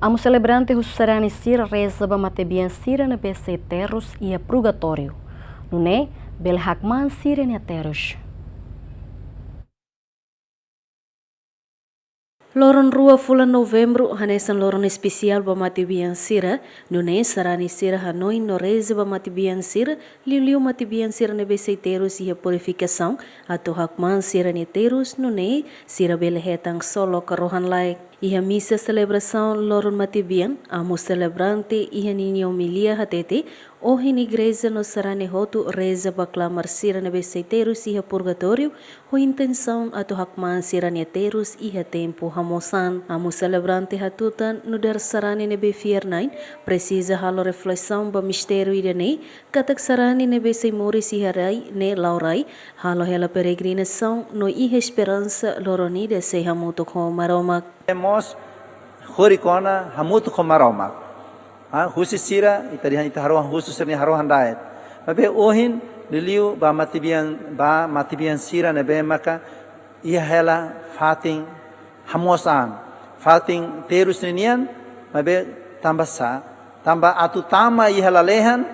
Amo celebrante hussarani sira reza ba matebian sira na bese terus ia purgatório. Nune, bel hakman sira ni terus. Loron rua fulan novembro hanesan loron especial ba matibian sira, nune sarani sira Hanoi no reza ba matibian sira, liu matibian sira na bese terus ia purificação, atau hakman sira ni terus nune sira bel hetang solo karohan laik. Iha misa celebração loron matibian, amo celebrante iha nini homilia hatete, ohin igreja no sarane hotu reza ba clamar sira na beseiteiros iha purgatório, ho intenção ato hakman sira neteiros iha tempo hamosan. Amo celebrante hatutan no der sarane nebe fiernain, precisa halo reflexão ba mistério idanei, katak sarane nebe sei moris iha rai ne laurai, halo hela peregrinação no iha esperança loronide sei hamuto com maromak. Temos horikona hamutu komaromak. Husi sira itarihan itaharuan husus serni haruan daet. Babe ohin liliu ba matibian sira nebe maka ia hela fating hamosan fating terus ninian babe tambah atu tama ia hela lehan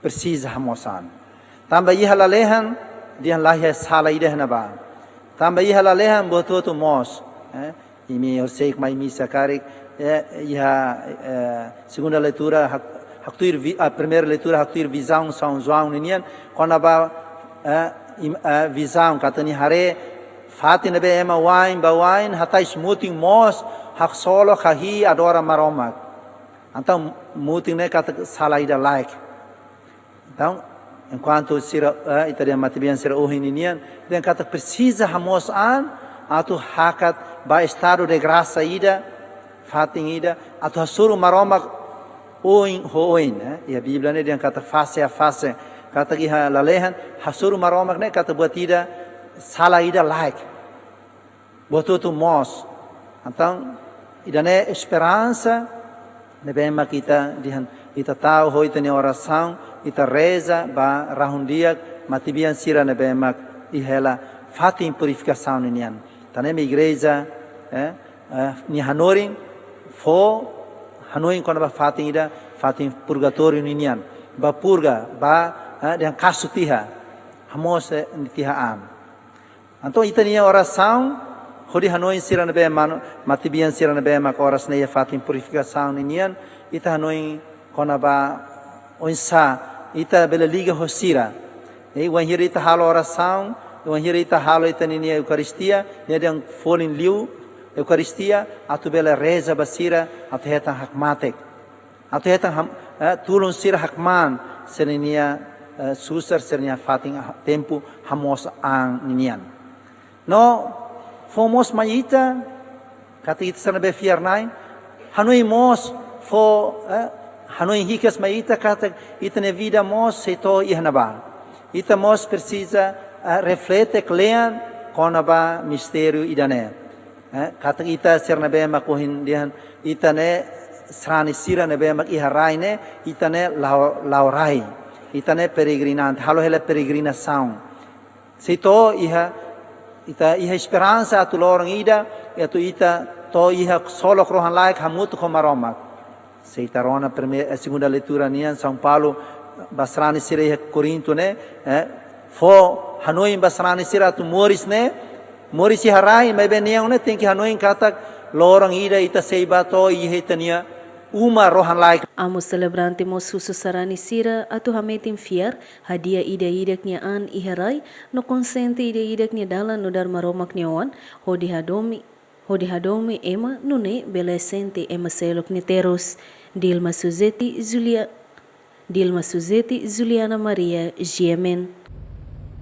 precisa hamosan. Tambah ia hela lehan dia lahir sala ideh naba. Tambah ia hela lehan botu mos. Imi orseik mai misa karik segunda leitura a primeira leitura haktuir visão São João ninian quando ba visão katani hare fatin be ema wain hatai smoothing mos hak solo kahi adora maromak então muting ne kata salaida like então enquanto sira itaria matibian sira ohininian dan kata precisa hamos an atau hakat ba estado de graça ida fatin ida atau hasuru maromak hoin e a Bíblia ne dia kata face a face kata ki lalehan hasuru maromak ne kata buat ida salah ida like botu tu mos então ida ne esperança ne bema kita dihan ita tahu hoi tani oração ita reza ba rahundiak matibian sira ne bema ihela fatin purificação nian tanem igreja ni hanorin fo hanoin quando ba fatin ida fatin purgatório ninian ba purga ba dengan kasutiha hamos nitiha am então itania oração hodi hanoin sira ne bema matibian sira ne bema oras ne fatin purificação ninian ita hanoin quando ba onsa ita bela liga hosira e wanhira ita halo oração wanhira ita halo ita nini eucaristia ne yang folin liu eucaristia atu bela reza basira atu hetan hakmatek atu hetan tulun sira hakman seninia susar sernia fating tempo hamos ang ninian no fomos maita kata ita sana be fiernain hanoi mos fo hanoi hikas maita kata ita ne vida mos seto ihnaba ita mos precisa reflete klean konaba mistério idane kata ita serna be makohin dihan ita ne srani sira ne be mak iharai ne ita ne laurai ita ne peregrinante halo hela peregrinação seto ita esperança atu lorong ida atu ita to iha solo krohan laik hamut ko maromak seita rona segunda leitura nian São Paulo basrani sira iha Corinto ne fo Hanoi basrani sira tu moris harai mai beniang ne tem que Hanoi kata lorong ida ita seiba to iha tania uma rohan like amo celebrante mo sarani sira atu hametin fiar hadia ida idaknya an iharai no konsente ida idaknya dalan no dar maromak nyawan hodi hadomi ema nune belesente ema selok neteros Dilma Suzeti Juliana Maria Giemen.